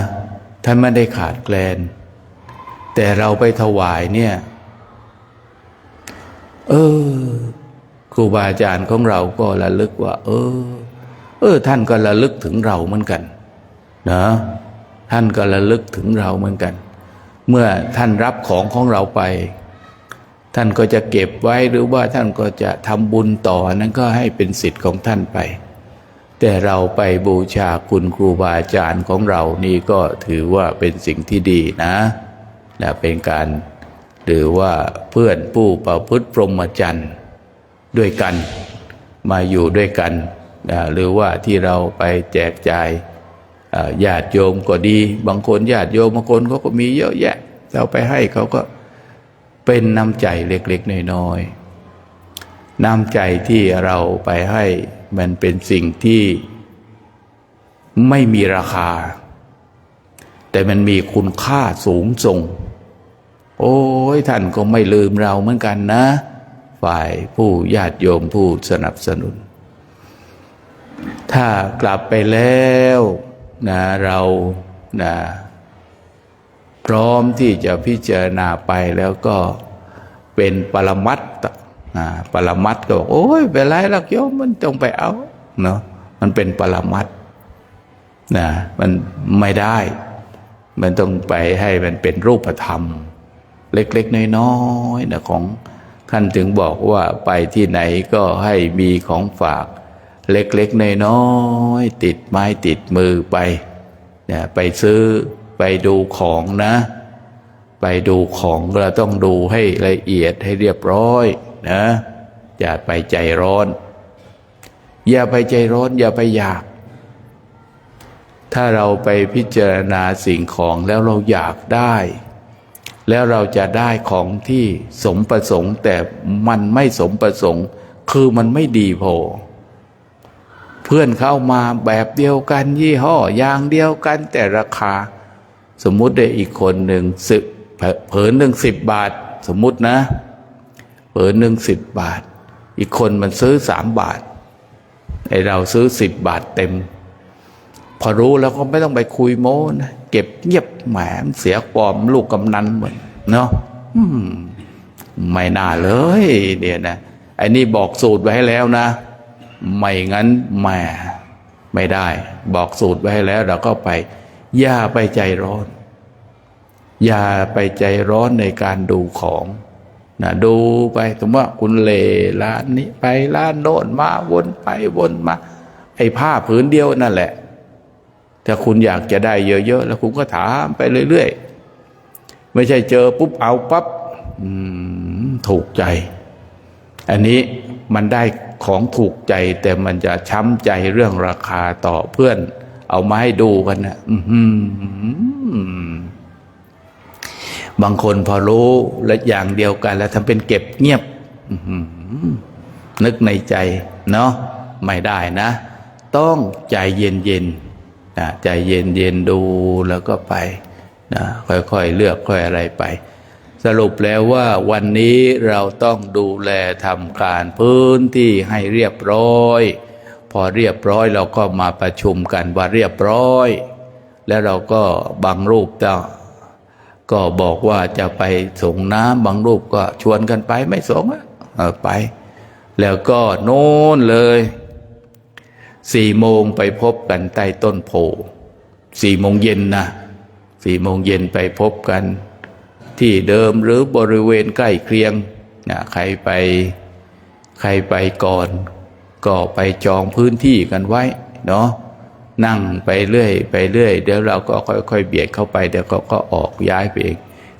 ท่านไม่ได้ขาดแคลนแต่เราไปถวายเนี่ยครูบาอาจารย์ของเราก็ระลึกว่าท่านก็ระลึกถึงเราเหมือนกัน นะท่านก็ระลึกถึงเราเหมือนกัน เมื่อท่านรับของเราไปท่านก็จะเก็บไว้หรือว่าท่านก็จะทำบุญต่อนั้นก็ให้เป็นสิทธิ์ของท่านไปแต่เราไปบูชาคุณครูบาอาจารย์ของเรานี่ก็ถือว่าเป็นสิ่งที่ดีนะและเป็นการหรือว่าเพื่อนผู้ประพฤติพรหมจรรย์ด้วยกันมาอยู่ด้วยกันหรือว่าที่เราไปแจกจ่ายญาติโยมก็ดีบางคนญาติโยมบางคนเขาก็มีเยอะแยะเราไปให้เขาก็เป็นน้ำใจเล็กๆน้อยๆน้ำใจที่เราไปให้มันเป็นสิ่งที่ไม่มีราคาแต่มันมีคุณค่าสูงส่งโอ้ยท่านก็ไม่ลืมเราเหมือนกันนะฝ่ายผู้ญาติโยมผู้สนับสนุนถ้ากลับไปแล้วนะเรานะพร้อมที่จะพิจารณาไปแล้วก็เป็นปรมัตถ์ปรมัตถ์ก็บอกโอ้ยเป็นไรหรอกโยมมันต้องไปเอาเนาะมันเป็นปรมัตถ์นะมันไม่ได้มันต้องไปให้มันเป็นรูปธรรมเล็กๆน้อยๆนะของท่านถึงบอกว่าไปที่ไหนก็ให้มีของฝากเล็กๆน้อยๆติดไม้ติดมือไปเนี่ยไปซื้อไปดูของนะไปดูของเราต้องดูให้ละเอียดให้เรียบร้อยนะอย่าไปใจร้อนอย่าไปใจร้อนอย่าไปอยากถ้าเราไปพิจารณาสิ่งของแล้วเราอยากได้แล้วเราจะได้ของที่สมประสงค์แต่มันไม่สมประสงค์คือมันไม่ดีพอเพื่อนเข้ามาแบบเดียวกันยี่ห้ออย่างเดียวกันแต่ราคาสมมุติได้อีกคนหนึ่งเผินหนึ่ง10 บาทสมมุตินะเผินหนึ่ง10 บาทอีกคนมันซื้อ3 บาทไอเราซื้อ10 บาทเต็มพอรู้แล้วก็ไม่ต้องไปคุยโม้นะเก็บเงียบแหมเสียความลูกกำนันเหมือนเนาะไม่น่าเลยเนี่ยนะไอ้นี่บอกสูตรไว้ให้แล้วนะไม่งั้นแหมไม่ได้บอกสูตรไว้ให้แล้วเราก็ไปอย่าไปใจร้อนอย่าไปใจร้อนในการดูของนะดูไปสมมติว่าคุณเลร้านนี้ไปร้านโน้นมาวนไปวนมาไอ้ผ้าผืนเดียวนั่นแหละถ้าคุณอยากจะได้เยอะๆแล้วคุณก็ถามไปเรื่อยๆไม่ใช่เจอปุ๊บเอาปั๊บถูกใจอันนี้มันได้ของถูกใจแต่มันจะช้ำใจเรื่องราคาต่อเพื่อนเอามาให้ดูกันนะบางคนพอรู้และอย่างเดียวกันแล้วทำเป็นเก็บเงียบนึกในใจเนาะไม่ได้นะต้องใจเย็นๆใจเย็นๆดูแล้วก็ไปนะค่อยๆเลือกค่อยอะไรไปสรุปแล้วว่าวันนี้เราต้องดูแลทำการพื้นที่ให้เรียบร้อยพอเรียบร้อยเราก็มาประชุมกันว่าเรียบร้อยแล้วเราก็บางรูปก็บอกว่าจะไปส่งน้ำบางรูปก็ชวนกันไปไม่ส่งไปแล้วก็โน่นเลย4 โมงไปพบกันใต้ต้นโพ4 โมงเย็นนะ4 โมงเย็นไปพบกันที่เดิมหรือบริเวณใกล้เคียงนะใครไปก่อนก็ไปจองพื้นที่กันไว้เนาะนั่งไปเรื่อยเดี๋ยวเราก็ค่อยๆเบียดเข้าไปเดี๋ยวก็ออกย้ายไปเอง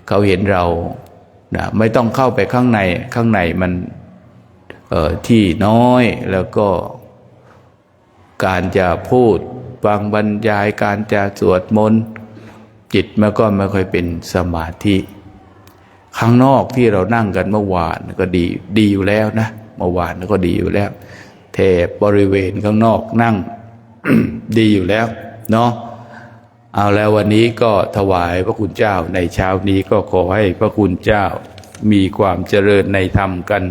เขาเห็นเรานะไม่ต้องเข้าไปข้างในมันที่น้อยแล้วก็การจะพูดฟังบรรยายการจะสวดมนต์จิตมันก็ไม่ค่อยเป็นสมาธิข้างนอกที่เรานั่งกันเมื่อวานก็ดีอยู่แล้วนะเมื่อวานก็ดีอยู่แล้วแถบบริเวณข้างนอกนั่ง ดีอยู่แล้วเนาะเอาแล้ววันนี้ก็ถวายพระคุณเจ้าในเช้านี้ก็ขอให้พระคุณเจ้ามีความเจริญในธรรมกัน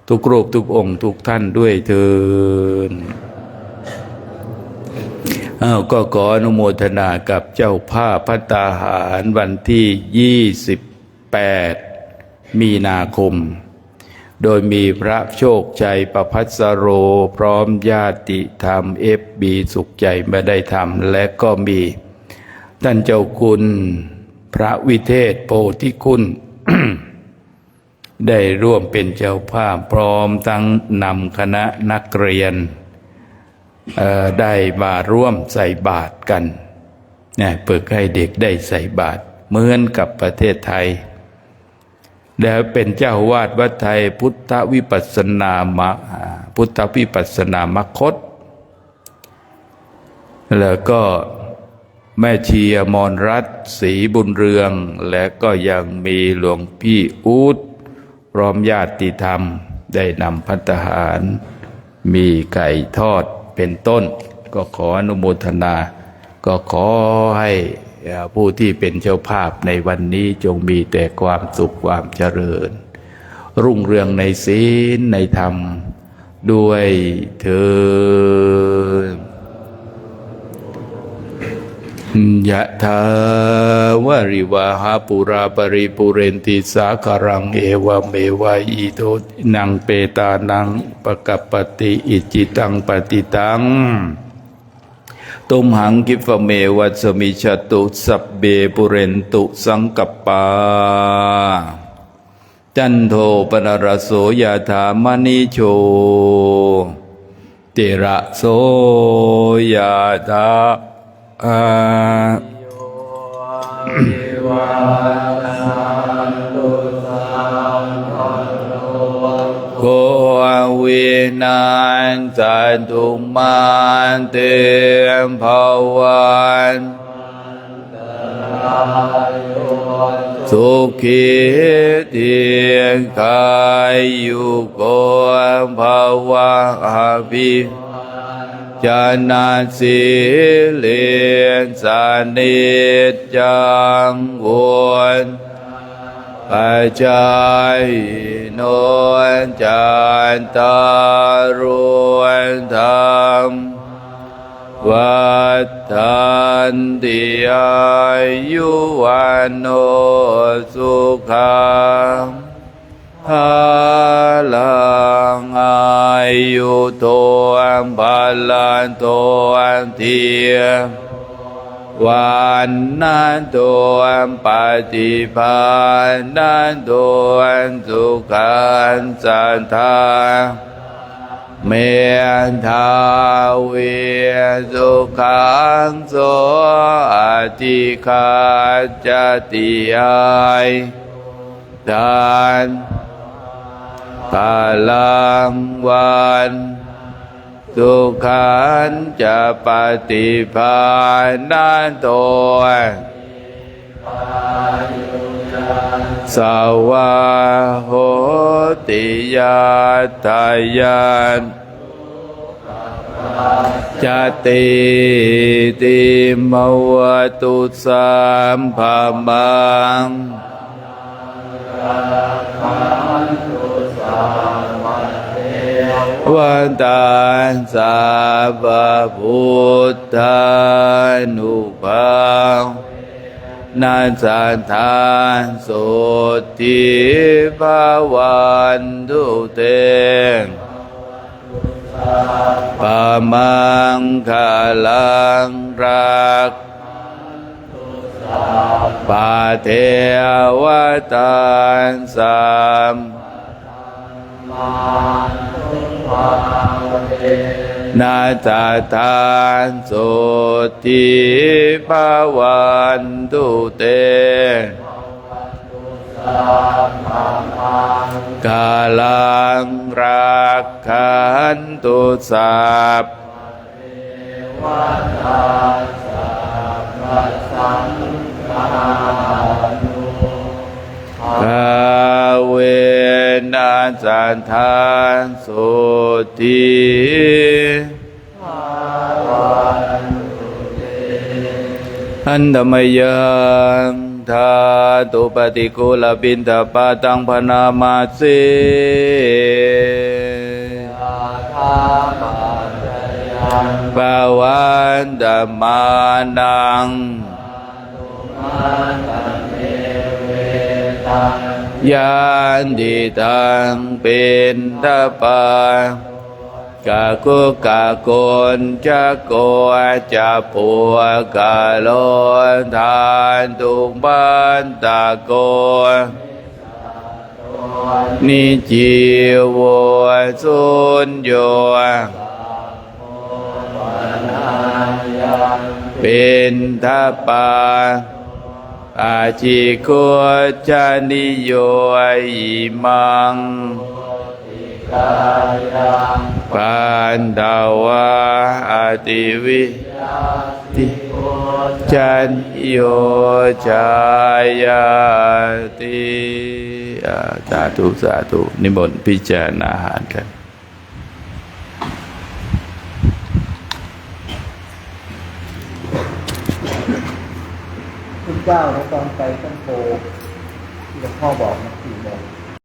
ทุกรูปทุกองค์ทุกท่านด้วยเถิดก็ขออนุโมทนากับเจ้าภาพภัตตาหารวันที่28 มีนาคมโดยมีพระโชคชัยประภัสโรพร้อมญาติธรรมFB สุขใจไม่ได้ธรรมและก็มี ท่านเจ้าคุณพระวิเทศโพธิคุณ ได้ร่วมเป็นเจ้าภาพพร้อมทั้งนำคณะนักเรียนได้มาร่วมใส่บาตรกันเพื่อให้เด็กได้ใส่บาตรเหมือนกับประเทศไทยแล้วเป็นเจ้าวาดวัดไทยพุทธวิปัสสนามคตแล้วก็แม่ชีอมรรัตน์ศรีบุญเรืองและก็ยังมีหลวงพี่อู๊ดพร้อมญาติธรรมได้นำภัตตาหารมีไก่ทอดเป็นต้นก็ขออนุโมทนาก็ขอให้ผู้ที่เป็นเจ้าภาพในวันนี้จงมีแต่ความสุขความเจริญรุ่งเรืองในศีลในธรรมด้วยเถิดยะถาวาริวหาปุราปริปุเรนติสาคารังเอวเมวะอิโตนังเปตานังปกัปปติอิจิตังปฏิตังตุมหังคิฟเมวัสมิชตุสัพเบปุเรนตุสังกัปปาจันโทปนรสโสยถามณิโชติระโสยถาโกวินันจันตุมันเตมภวันสุขีติกายยุโกภวังอภิจานาสิเลนสานิจจังวนปัจจัยโนจันตารวนธรรมวัฏันติอายุวันโนสุขังพลังอายุโตพลันโตเทียวันนั้นโตปฏิภาณนันโตสุขันสันทาเมธาวิสุขังโสอธิคาจติยายทานพลังวันสุขันจะปฏิภาณนันโตสาวาโหติยาทายานจติติมวตุสัมภมังวันตาสัพพุทธานุภานันสันทานโสติภาวันตุเตปะมังคลังรักปะเทวตาสัมนาจทานโสติภาวันตุเตกาลังรักขันตุสัพกาเวนัสสันทานโสติอันธรรมยังธาตุปฏิกุลปินทปาตังพนามาเสปะวันธรรมานังยันติตังเป็นทปาก กะกุกะโกนจะโกจะปัวกะโลนทานตุงบันตะโกนิจิวสุญโยเป็นทัปปาอาจิโกจานิโยอิมังปันดาวะอาติวิติจันโยจายาติสาธุสาธุนิมนต์พิจารณาอาหารกัน คุณเจ้าในตอนไปต้นโพที่หลวงพ่อบอกนะ4 โมง